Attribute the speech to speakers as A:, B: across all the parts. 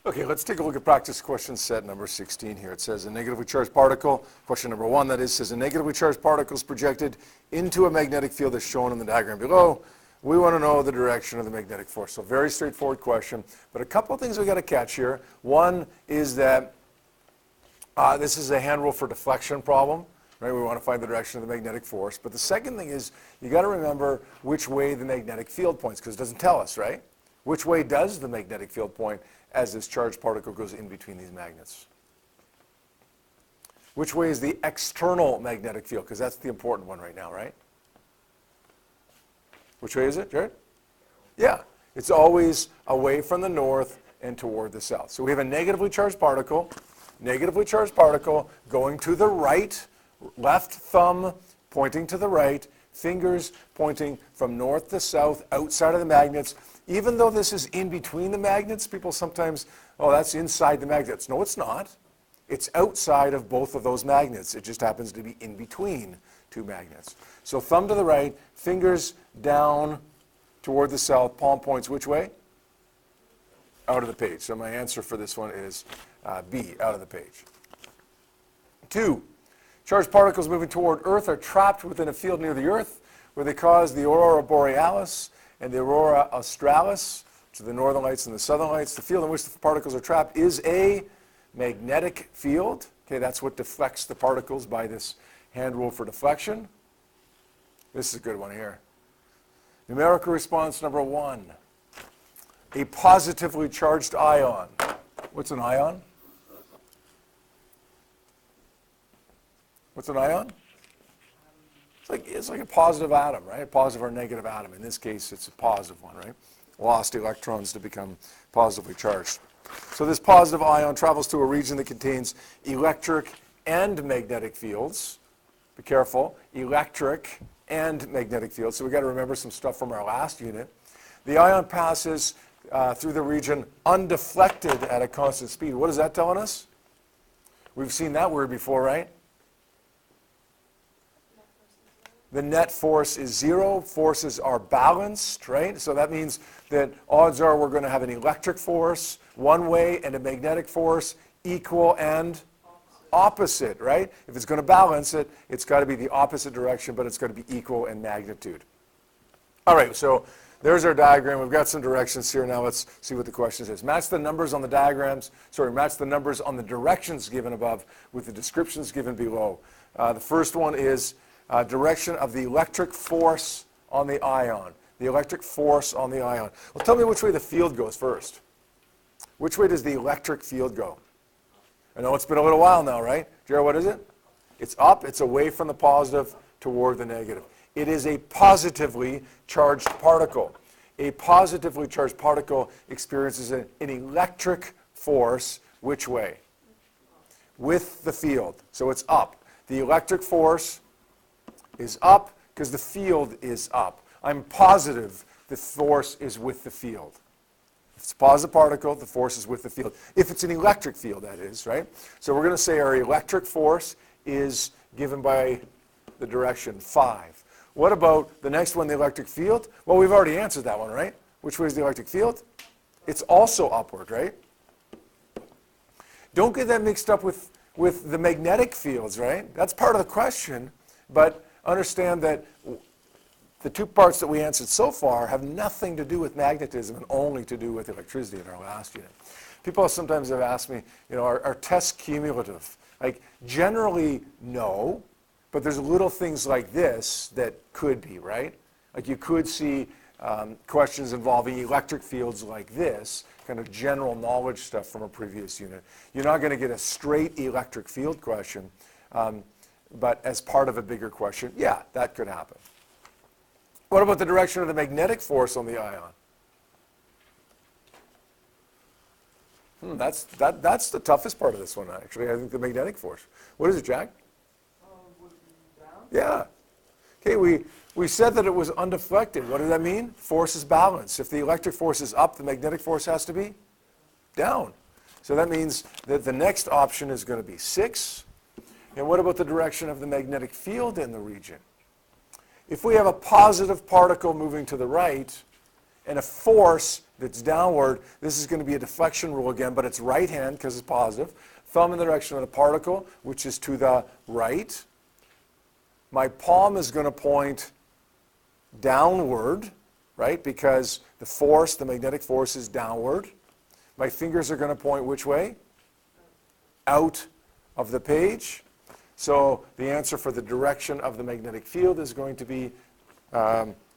A: Okay, let's take a look at practice question set number 16 here. It says a negatively charged particle, question number 1 that is, says a negatively charged particle is projected into a magnetic field as shown in the diagram below. We want to know the direction of the magnetic force. So very straightforward question, but a couple of things we got to catch here. One is that this is a hand rule for deflection problem, right? We want to find the direction of the magnetic force. But the second thing is you got to remember which way the magnetic field points, because it doesn't tell us, right? Which way does the magnetic field point as this charged particle goes in between these magnets? Which way is the external magnetic field? Because that's the important one right now, right? Which way is it, Jared? Yeah, it's always away from the north and toward the south. So we have a negatively charged particle going to the right, left thumb pointing to the right, fingers pointing from north to south outside of the magnets. Even though this is in between the magnets, people sometimes, oh, that's inside the magnets. No, it's not. It's outside of both of those magnets. It just happens to be in between two magnets. So thumb to the right, fingers down toward the south, palm points which way? Out of the page. So my answer for this one is B, out of the page. 2, charged particles moving toward Earth are trapped within a field near the Earth where they cause the aurora borealis and the aurora australis, which are the northern lights and the southern lights. The field in which the particles are trapped is a magnetic field. Okay, that's what deflects the particles by this hand rule for deflection. This is a good one here. Numerical response number 1. A positively charged ion. What's an ion? What's an ion? It's like a positive atom, right? A positive or negative atom. In this case, it's a positive one, right? Lost electrons to become positively charged. So this positive ion travels to a region that contains electric and magnetic fields. Be careful, electric and magnetic fields. So we've got to remember some stuff from our last unit. The ion passes through the region undeflected at a constant speed. What is that telling us? We've seen that word before, right? The net force is 0. Forces are balanced, right? So that means that odds are we're going to have an electric force one way and a magnetic force equal and opposite, right? If it's going to balance it, it's got to be the opposite direction, but it's got to be equal in magnitude. All right, so there's our diagram. We've got some directions here. Now let's see what the question says. Match the numbers on the diagrams, match the numbers on the directions given above with the descriptions given below. The first one is direction of the electric force on the ion. The electric force on the ion. Well, tell me which way the field goes first. Which way does the electric field go? I know it's been a little while now, right? Jared, what is it? It's up. It's away from the positive toward the negative. It is a positively charged particle. A positively charged particle experiences an electric force which way? With the field. So it's up. The electric force is up because the field is up. I'm positive the force is with the field. If it's a positive particle, the force is with the field. If it's an electric field, that is, right? So we're going to say our electric force is given by the direction 5. What about the next one, the electric field? Well, we've already answered that one, right? Which way is the electric field? It's also upward, right? Don't get that mixed up with the magnetic fields, right? That's part of the question, but understand that the two parts that we answered so far have nothing to do with magnetism and only to do with electricity in our last unit. People sometimes have asked me, are tests cumulative? Like, generally, no, but there's little things like this that could be, right? Like you could see questions involving electric fields like this, kind of general knowledge stuff from a previous unit. You're not going to get a straight electric field question, but as part of a bigger question, yeah, that could happen. What about the direction of the magnetic force on the ion? That's the toughest part of this one, actually. I think the magnetic force. What is it, Jack?
B: Would it be down?
A: Yeah. Okay, we said that it was undeflected. What does that mean? Force is balanced. If the electric force is up, the magnetic force has to be down. So that means that the next option is going to be 6. And what about the direction of the magnetic field in the region? If we have a positive particle moving to the right and a force that's downward, this is going to be a deflection rule again, but it's right hand because it's positive. Thumb in the direction of the particle, which is to the right. My palm is going to point downward, right, because the force, the magnetic force, is downward. My fingers are going to point which way? Out of the page. So the answer for the direction of the magnetic field is going to be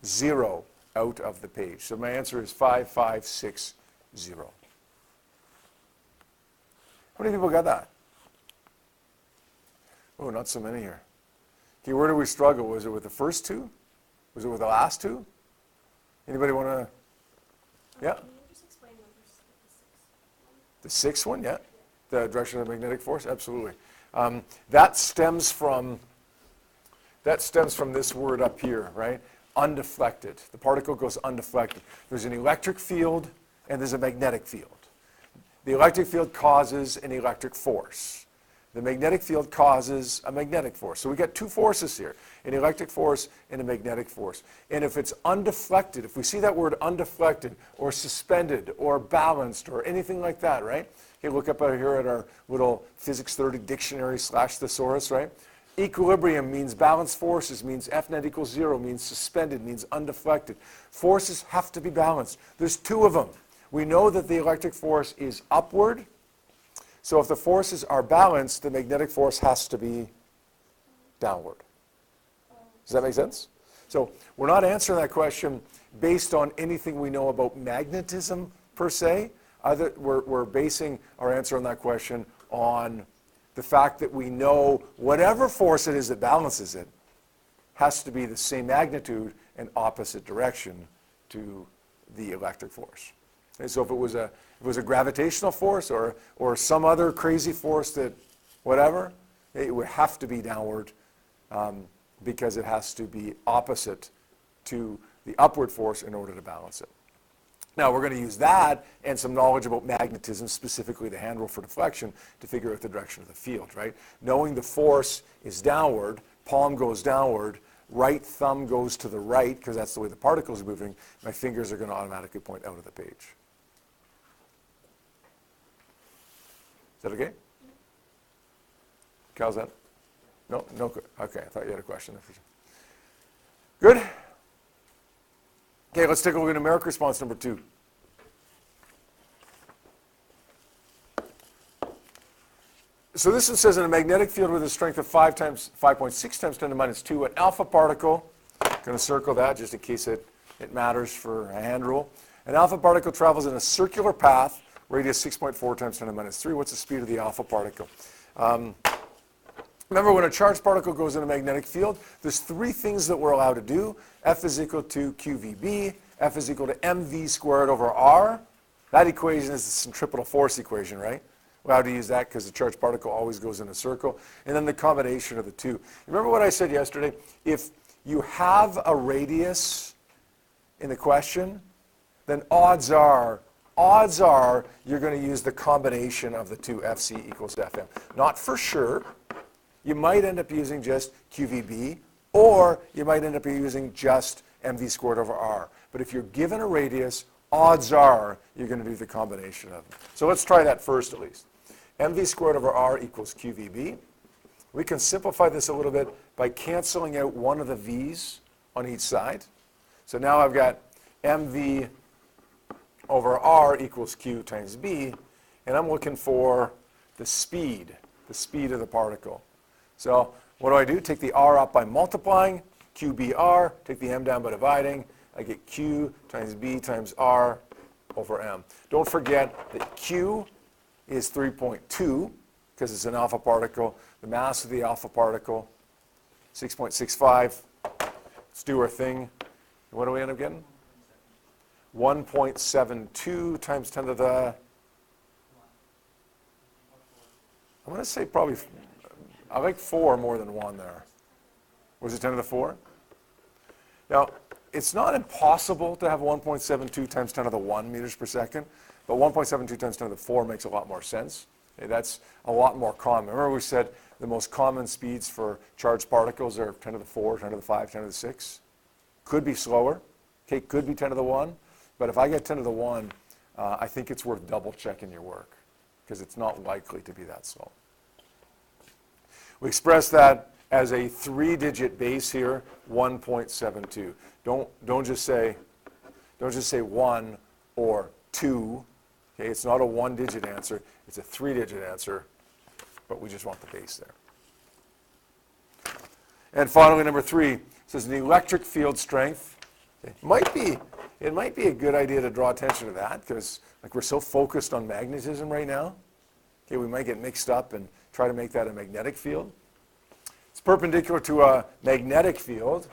A: 0 out of the page. So my answer is 5560. How many people got that? Oh, not so many here. Okay, where do we struggle? Was it with the first two? Was it with the last two? Anybody want to? Yeah?
C: Can you just explain the sixth one?
A: The sixth one, yeah. The direction of the magnetic force, absolutely. That stems from this word up here, right? Undeflected. The particle goes undeflected. There's an electric field and there's a magnetic field. The electric field causes an electric force. The magnetic field causes a magnetic force. So we got two forces here, an electric force and a magnetic force. And if it's undeflected, if we see that word undeflected or suspended or balanced or anything like that, right? Okay, look up out here at our little Physics 30 dictionary / thesaurus, right? Equilibrium means balanced forces, means F net equals 0, means suspended, means undeflected. Forces have to be balanced. There's two of them. We know that the electric force is upward. So if the forces are balanced, the magnetic force has to be downward. Does that make sense? So we're not answering that question based on anything we know about magnetism per se. We're basing our answer on that question on the fact that we know whatever force it is that balances it has to be the same magnitude and opposite direction to the electric force. And so if it was a gravitational force or some other crazy force that whatever, it would have to be downward because it has to be opposite to the upward force in order to balance it. Now we're going to use that and some knowledge about magnetism, specifically the hand rule for deflection, to figure out the direction of the field, right? Knowing the force is downward, palm goes downward, right thumb goes to the right because that's the way the particles are moving, my fingers are going to automatically point out of the page. Is that okay? Cal's that? No? No? Okay, I thought you had a question. Good? Okay, let's take a look at numeric response number 2. So this one says in a magnetic field with a strength of 5.6 times 10 to the minus 2, an alpha particle, I'm going to circle that just in case it matters for a hand rule. An alpha particle travels in a circular path, radius 6.4 times 10 to the minus 3. What's the speed of the alpha particle? Remember, when a charged particle goes in a magnetic field, there's three things that we're allowed to do. F is equal to QVB. F is equal to mv squared over r. That equation is the centripetal force equation, right? We're allowed to use that because the charged particle always goes in a circle. And then the combination of the two. Remember what I said yesterday? If you have a radius in the question, then odds are you're going to use the combination of the two, FC equals to FM. Not for sure. You might end up using just QVB, or you might end up using just mv squared over r. But if you're given a radius, odds are you're going to do the combination of them. So let's try that first at least. mv squared over r equals QVB. We can simplify this a little bit by canceling out one of the v's on each side. So now I've got mv over r equals q times b, and I'm looking for the speed of the particle. So what do? Take the r up by multiplying, qbr, take the m down by dividing. I get q times b times r over m. Don't forget that q is 3.2 because it's an alpha particle. The mass of the alpha particle, 6.65. Let's do our thing. What do we end up getting? 1.72 times 10 to the, I'm going to say probably, I like 4 more than 1 there. Was it 10 to the 4? Now, it's not impossible to have 1.72 times 10 to the 1 meters per second, but 1.72 times 10 to the 4 makes a lot more sense. Okay, that's a lot more common. Remember we said the most common speeds for charged particles are 10 to the 4, 10 to the 5, 10 to the 6. Could be slower. Okay, could be 10 to the 1. But if I get 10 to the 1, I think it's worth double checking your work because it's not likely to be that slow. We express that as a 3-digit base here, 1.72. Don't just say 1 or 2. Okay, it's not a 1-digit answer, it's a 3-digit answer, but we just want the base there. And finally, number 3 says the electric field strength. It might be a good idea to draw attention to that because like we're so focused on magnetism right now. Okay, we might get mixed up and try to make that a magnetic field. It's perpendicular to a magnetic field.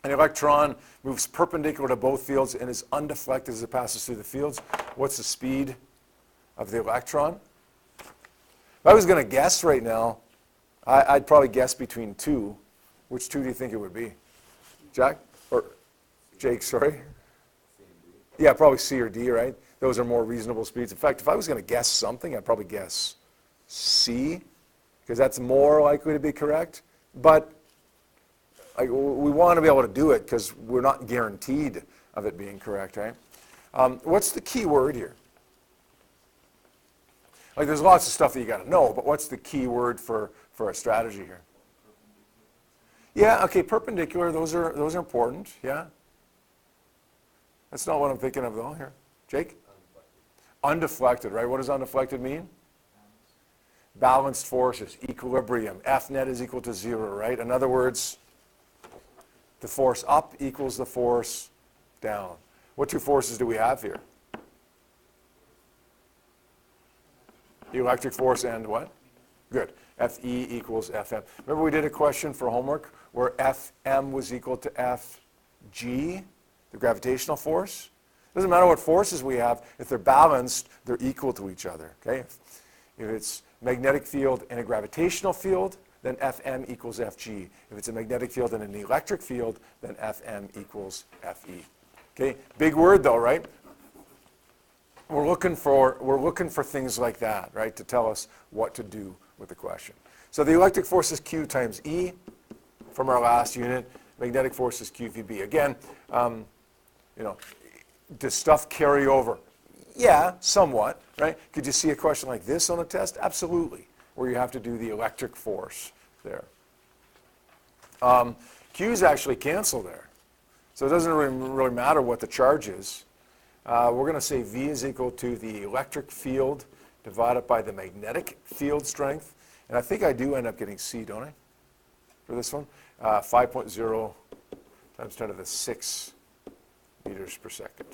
A: An electron moves perpendicular to both fields and is undeflected as it passes through the fields. What's the speed of the electron? If I was going to guess right now, I'd probably guess between 2. Which 2 do you think it would be? Jack? Or Jake, sorry? Yeah, probably C or D, right? Those are more reasonable speeds. In fact, if I was going to guess something, I'd probably guess C, because that's more likely to be correct. But we want to be able to do it because we're not guaranteed of it being correct, right? What's the key word here? Like there's lots of stuff that you got to know, but what's the key word for a strategy here? Yeah, okay, perpendicular, those are important, yeah. That's not what I'm thinking of though here. Jake? Undeflected, right? What does undeflected mean? Balanced forces, equilibrium. F net is equal to 0, right? In other words, the force up equals the force down. What 2 forces do we have here? The electric force and what? Good. Fe equals Fm. Remember we did a question for homework where Fm was equal to Fg, the gravitational force? Doesn't matter what forces we have. If they're balanced, they're equal to each other. Okay? If it's magnetic field and a gravitational field, then Fm equals Fg. If it's a magnetic field and an electric field, then Fm equals Fe. Okay? Big word though, right? We're looking for things like that, right, to tell us what to do with the question. So the electric force is Q times E from our last unit. Magnetic force is QVB. Again, does stuff carry over? Yeah, somewhat, right? Could you see a question like this on a test? Absolutely, where you have to do the electric force there. Q's actually cancel there. So it doesn't really matter what the charge is. We're going to say V is equal to the electric field divided by the magnetic field strength. And I think I do end up getting C, don't I, for this one? 5.0 times 10 to the 6 meters per second.